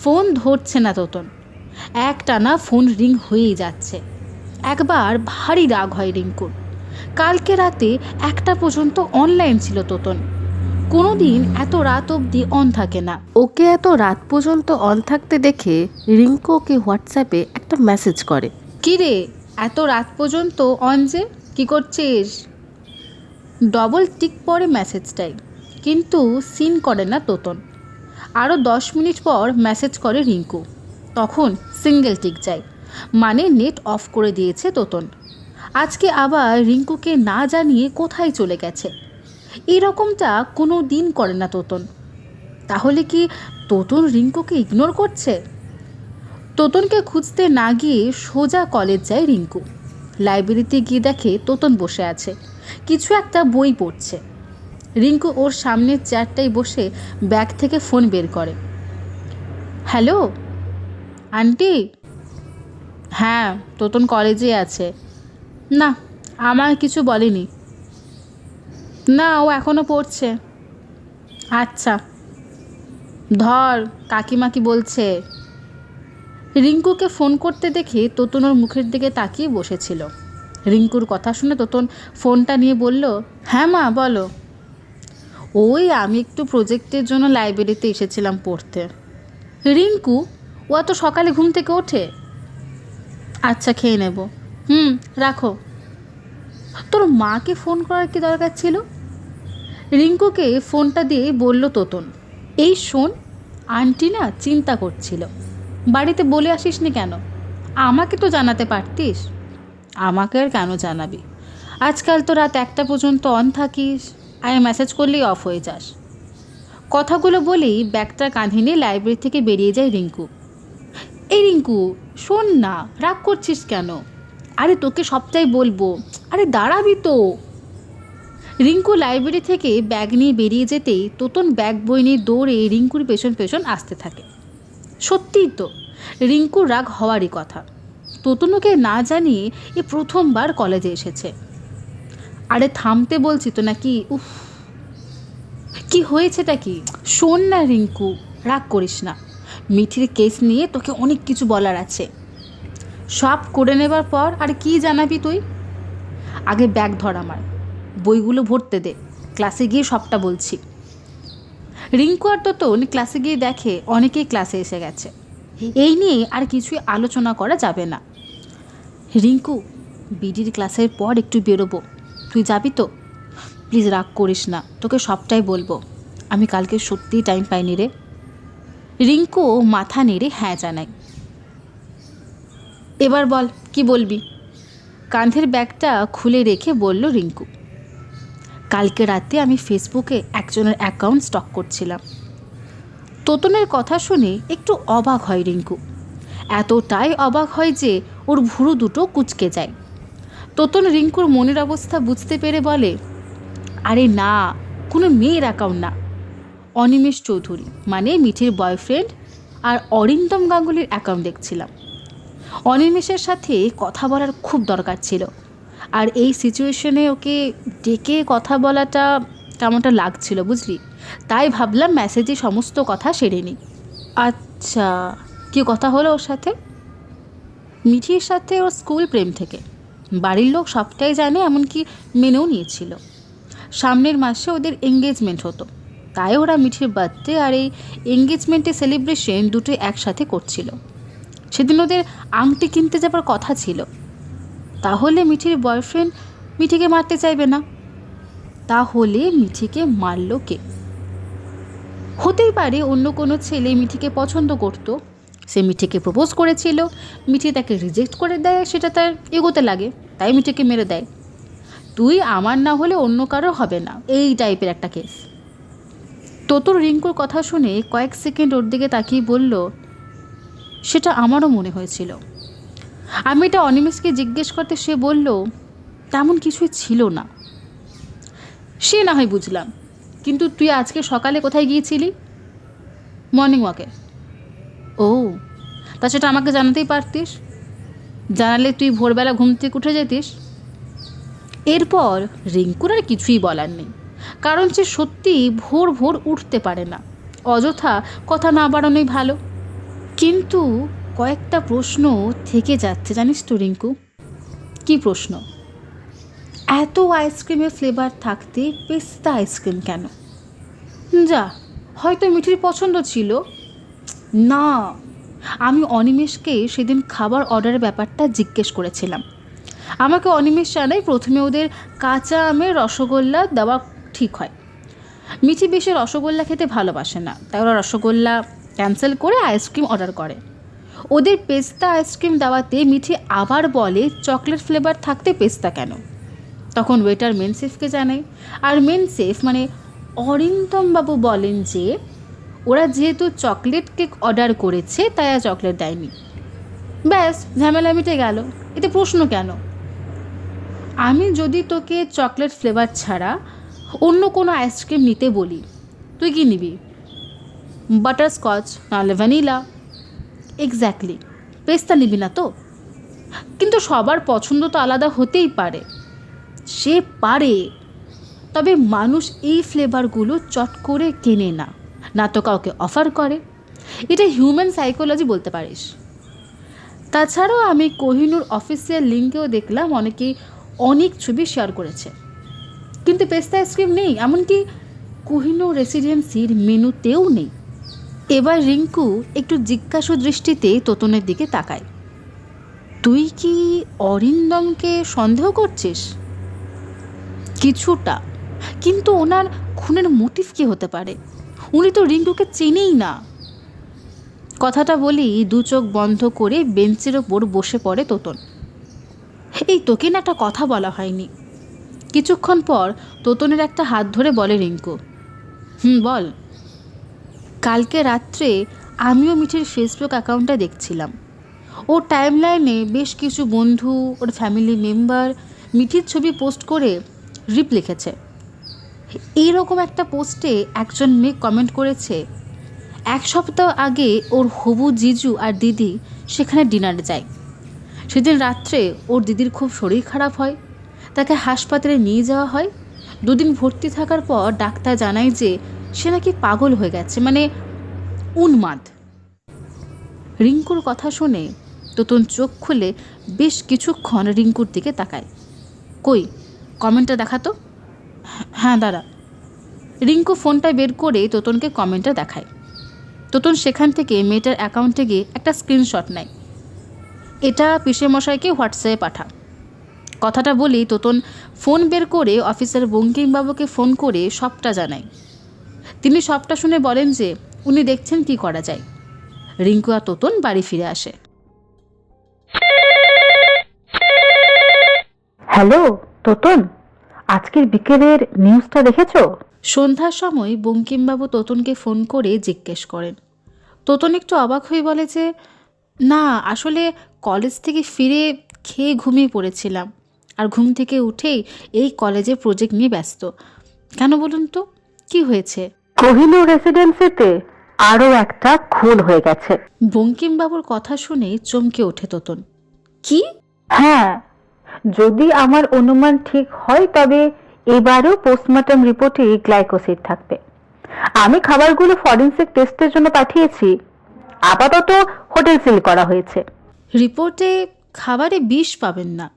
S1: ফোন ধরছে না তোতন। একটানা ফোন রিং হয়েই যাচ্ছে। একবার ভারী রাগ হয় রিঙ্কুর। কালকে রাতে 1টা পর্যন্ত অনলাইন ছিল তোতন। কোনো দিন এত রাত অবধি অন থাকে না। ওকে এত রাত পর্যন্ত অন থাকতে দেখে রিঙ্কু ওকে হোয়াটসঅ্যাপে একটা মেসেজ করে। কী রে, এত রাত পর্যন্ত অন যে, কী করছিস? ডবল টিক পরে মেসেজটাই, কিন্তু সিন করে না তোতন। আরও 10 মিনিট পর মেসেজ করে রিঙ্কু, তখন সিঙ্গেল টিক যায়, মানে নেট অফ করে দিয়েছে তোতন। আজকে আবার রিঙ্কুকে না জানিয়ে কোথায় চলে গেছে। এরকমটা কোনো দিন করে না তোতন। তাহলে কি তোতন রিঙ্কুকে ইগনোর করছে? তোতনকে খুঁজতে না গিয়ে সোজা কলেজ যায় রিঙ্কু। লাইব্রেরিতে গিয়ে দেখে তোতন বসে আছে, কিছু একটা বই পড়ছে। রিঙ্কু ওর সামনের চেয়ারটায় বসে ব্যাগ থেকে ফোন বের করে। Hello aunty. হ্যাঁ, তোতন কলেজে আছে। না, আমার কিছু বলেনি। না, ও এখনও পড়ছে। আচ্ছা, ধর, কাকিমা কি বলছে। রিঙ্কুকে ফোন করতে দেখে তোতন ওর মুখের দিকে তাকিয়ে বসেছিল। রিঙ্কুর কথা শুনে তোতন ফোনটা নিয়ে বলল, হ্যাঁ মা বলো। ওই আমি একটু প্রজেক্টের জন্য লাইব্রেরিতে এসেছিলাম পড়তে। রিঙ্কু, ও এত সকালে ঘুম থেকে ওঠে? আচ্ছা, খেয়ে নেব। রাখো। তোর মাকে ফোন করার কি দরকার ছিল? রিঙ্কুকে ফোনটা দিয়ে বলল তোতন, এই শোন, আন্টি না চিন্তা করছিল, বাড়িতে বলে আসিসনি কেন? আমাকে তো জানাতে পারতিস। আমাকে আর কেন জানাবি, আজকাল তো রাত 1টা পর্যন্ত অন থাকিস, আর মেসেজ করলেই অফ হয়ে যাস। কথাগুলো বলেই ব্যাগটা কাঁধে নিয়ে লাইব্রেরি থেকে বেরিয়ে যায় রিঙ্কু। এই রিঙ্কু, শোন না, রাগ করছিস কেন? আরে তোকে সবটাই বলবো, আরে দাঁড়াবি তো। রিঙ্কু লাইব্রেরি থেকে ব্যাগ নিয়ে বেরিয়ে যেতেই তোতন ব্যাগ বই নিয়ে দৌড়ে রিঙ্কুর পেছন পেছন আসতে থাকে। সত্যিই তো, রিঙ্কুর রাগ হওয়ারই কথা। তোতনুকে না জানিয়ে এ প্রথমবার কলেজে এসেছে। আরে থামতে বলছি তো নাকি? উফ, কি হয়েছেটা কি? শোন না রিঙ্কু, রাগ করিস না। মিঠির কেস নিয়ে তোকে অনেক কিছু বলার আছে। সব করে নেবার পর আর কি জানাবি তুই? আগে ব্যাগ ধর, আমার বইগুলো ভরতে দে, ক্লাসে গিয়ে সবটা বলছি। রিঙ্কু আর তোতন ক্লাসে গিয়ে দেখে অনেকেই ক্লাসে এসে গেছে। এই নিয়ে আর কিছুই আলোচনা করা যাবে না। রিঙ্কু, বিডির ক্লাসের পর একটু বেরোবো, তুই যাবি তো? প্লিজ রাগ করিস না, তোকে সবটাই বলবো। আমি কালকে সত্যিই টাইম পাইনি রে। রিঙ্কু মাথা নেড়ে হ্যাঁ জানায়। এবার বল, কি বলবি? কাঁধের ব্যাগটা খুলে রেখে বলল রিঙ্কু, কালকে রাতে আমি ফেসবুকে একজনের অ্যাকাউন্ট স্টক করছিলাম। তোতনের কথা শুনে একটু অবাক হয় রিঙ্কু। এতটাই অবাক হয় যে ওর ভুরু দুটো কুঁচকে যায়। তোতন রিঙ্কুর মনের অবস্থা বুঝতে পেরে বলে, আরে না, কোনো মেয়ের অ্যাকাউন্ট না, অনিমেষ চৌধুরী মানে মিঠির বয়ফ্রেন্ড আর অরিন্দম গাঙ্গুলির অ্যাকাউন্ট দেখছিলাম। অনিমেষের সাথে কথা বলার খুব দরকার ছিল, আর এই সিচুয়েশনে ওকে ডেকে কথা বলাটা কেমনটা লাগছিল বুঝলি, তাই ভাবলাম মেসেজে সমস্ত কথা সেরে নিই। আচ্ছা, কী কথা হলো ওর সাথে? মিঠির সাথে ওর স্কুল প্রেম থেকে, বাড়ির লোক সবটাই জানে, এমনকি মেনেও নিয়েছিল। সামনের মাসে ওদের এঙ্গেজমেন্ট হতো, তাই ওরা মিঠির বার্থডে আর এই এঙ্গেজমেন্টের সেলিব্রেশন দুটোই একসাথে করছিল। সেদিন ওদের আংটি কিনতে যাবার কথা ছিল। তাহলে মিঠির বয়ফ্রেন্ড মিঠিকে মারতে চাইবে না, তাহলে মিঠিকে মারল কে? হতেই পারে অন্য কোনো ছেলে মিঠিকে পছন্দ করতো, সে মিঠিকে প্রপোজ করেছিল, মিঠি তাকে রিজেক্ট করে দেয়, সেটা তার এগোতে লাগে, তাই মিঠিকে মেরে দেয়। তুই আমার না হলে অন্য কারো হবে না, এই টাইপের একটা কেস। তোতর রিঙ্কুর কথা শুনে কয়েক সেকেন্ড ওর দিকে তাকিয়ে বলল, সেটা আমারও মনে হয়েছিল। আমি এটা অনিমেষকে জিজ্ঞেস করতে সে বলল, তেমন কিছুই ছিল না। সে না হয় বুঝলাম, কিন্তু তুই আজকে সকালে কোথায় গিয়েছিলি? মর্নিং ওয়াকে। ও, তা সেটা আমাকে জানাতেই পারতিস, জানালে তুই ভোরবেলা ঘুম থেকে উঠে যেতিস। এরপর রিঙ্কুর আর কিছুই বলার নেই, কারণ সে সত্যি ভোর ভোর উঠতে পারে না, অযথা কথা না বাড়ানোই ভালো। কিন্তু কয়েকটা প্রশ্ন থেকে যাচ্ছে জানিস তো রিঙ্কু। কী প্রশ্ন? এত আইসক্রিমের ফ্লেভার থাকতে পেস্তা আইসক্রিম কেন? যা, হয়তো মিঠির পছন্দ ছিল। না, আমি অনিমেষকে সেদিন খাবার অর্ডারের ব্যাপারটা জিজ্ঞেস করেছিলাম। আমাকে অনিমেষ জানাই প্রথমে ওদের কাঁচা আমের রসগোল্লা দেওয়া ঠিক হয়। মিঠি বেশি রসগোল্লা খেতে ভালোবাসে না, তাই ওরা রসগোল্লা ক্যান্সেল করে আইসক্রিম অর্ডার করে। ওদের পেস্তা আইসক্রিম দেওয়াতে মিঠি আবার বলে চকলেট ফ্লেভার থাকতে পেস্তা কেন। তখন ওয়েটার মেন শেফকে জানায়, আর মেন শেফ মানে অরিন্দমবাবু বলেন যে ওরা যেহেতু চকলেট কেক অর্ডার করেছে তাই আর চকলেট দেয়নি। ব্যাস, ঝামেলা মিটে গেল। এতে প্রশ্ন কেন? আমি যদি তোকে চকলেট ফ্লেভার ছাড়া অন্য কোনো আইসক্রিম নিতে বলি, তুই কি নিবি? বাটারস্কচ নাহলে ভ্যানিলা। এক্স্যাক্টলি, পেস্তা নিবি না তো? কিন্তু সবার পছন্দ তো আলাদা হতেই পারে। সে পারে, তবে মানুষ এই ফ্লেভারগুলো চট করে কেনে না, না তো কাউকে অফার করে। এটা হিউম্যান সাইকোলজি বলতে পারিস। তাছাড়াও আমি কোহিনূর অফিসিয়াল লিঙ্কেও দেখলাম অনেকেই অনেক ছবি শেয়ার করেছে, কিন্তু পেস্তা আইসক্রিম নেই, এমনকি কোহিনূর রেসিডেন্সির মেনুতেও নেই। এবার রিঙ্কু একটু জিজ্ঞাসু দৃষ্টিতে তোতনের দিকে তাকায়। তুই কি অরিন্দমকে সন্দেহ করছিস? কিছুটা, কিন্তু ওনার খুনের মোটিভ কী হতে পারে? উনি তো রিঙ্কুকে চেনেই না। কথাটা বলেই দু চোখ বন্ধ করে বেঞ্চের ওপর বসে পড়ে তোতন। এই তোকে না একটা কথা বলা হয়নি। কিছুক্ষণ পর তোতনের একটা হাত ধরে বলে রিঙ্কু, বল। কালকে রাত্রে আমিও মিঠির ফেসবুক অ্যাকাউন্টটা দেখছিলাম। ওর টাইমলাইনে বেশ কিছু বন্ধু, ওর ফ্যামিলি মেম্বার মিঠির ছবি পোস্ট করে রিপ লিখেছে। এইরকম একটা পোস্টে একজন মেয়ে কমেন্ট করেছে, 1 সপ্তাহ আগে ওর হবু জিজু আর দিদি সেখানে ডিনারে যায়। সেদিন রাত্রে ওর দিদির খুব শরীর খারাপ হয়, তাকে হাসপাতালে নিয়ে যাওয়া হয়। 2 দিন ভর্তি থাকার পর ডাক্তার জানায় যে সে নাকি পাগল হয়ে গেছে, মানে উন্মাদ। রিঙ্কুর কথা শুনে তোতন চোখ খুলে বেশ কিছুক্ষণ রিঙ্কুর দিকে তাকায়। কই, কমেন্টটা দেখাতো। হ্যাঁ দাঁড়া। রিঙ্কু ফোনটা বের করে তোতনকে কমেন্টটা দেখায়। তোতন সেখান থেকে মেয়েটার অ্যাকাউন্টে গিয়ে একটা স্ক্রিনশট নেয়। এটা পিসেমশাইকে হোয়াটসঅ্যাপে পাঠা। কথাটা বলি তোতন ফোন বের করে অফিসার বঙ্কিমবাবুকে ফোন করে সবটা জানায়। তিনি সবটা শুনে বলেন যে উনি দেখছেন কি করা যায়। রিঙ্কু আর তোতন বাড়ি ফিরে আসে।
S2: হ্যালো তোতন, আজকের বিকেলের নিউজটা দেখেছো?
S1: সন্ধ্যার সময় বঙ্কিমবাবু তোতনকে ফোন করে জিজ্ঞেস করেন। তোতন একটু অবাক হয়ে বলে যে না, আসলে কলেজ থেকে ফিরে খেয়ে ঘুমিয়ে পড়েছিলাম, আর ঘুম থেকে উঠেই এই কলেজে প্রজেক্ট নিয়ে ব্যস্ত। কেন বলুন তো, কি হয়েছে?
S2: কোহিনূর রেসিডেন্সিতে আরও একটা খুন হয়ে গেছে।
S1: বঙ্কিমবাবুর কথা শুনে চমকে ওঠে তোতন। কি?
S2: হ্যাঁ, যদি আমার অনুমান ঠিক হয় তবে এবারও পোস্টমর্টম রিপোর্টে গ্লাইকোসিড থাকবে। আমি খাবারগুলো ফরেনসিক টেস্টের জন্য পাঠিয়েছি। আপাতত হোটেল সিল করা হয়েছে।
S1: রিপোর্টে খাবারে বিষ পাবেন না।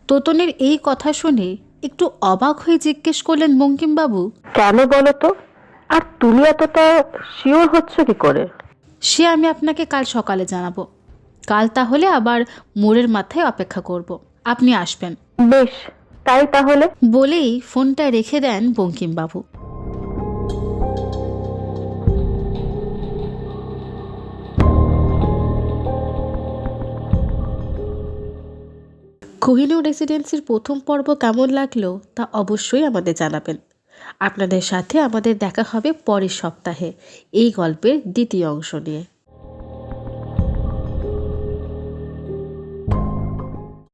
S1: তোতনের এই কথা শুনে একটু অবাক হয়ে জিজ্ঞেস করলেন বঙ্কিমবাবু,
S2: কেন বলো তো? আর তুমি এতটা শিওর হচ্ছ কি করে?
S1: সে আমি আপনাকে কাল সকালে জানাবো। কাল তাহলে আবার মোড়ের মাথায় অপেক্ষা করব, আপনি আসবেন।
S2: বেশ, তাই তাহলে।
S1: বলেই ফোনটা রেখে দেন বঙ্কিমবাবু। কোহিনূর রেসিডেন্সির প্রথম পর্ব কেমন লাগলো তা অবশ্যই আমাদের জানাবেন। আপনাদের সাথে আমাদের দেখা হবে পরের সপ্তাহে এই গল্পের দ্বিতীয় অংশ নিয়ে।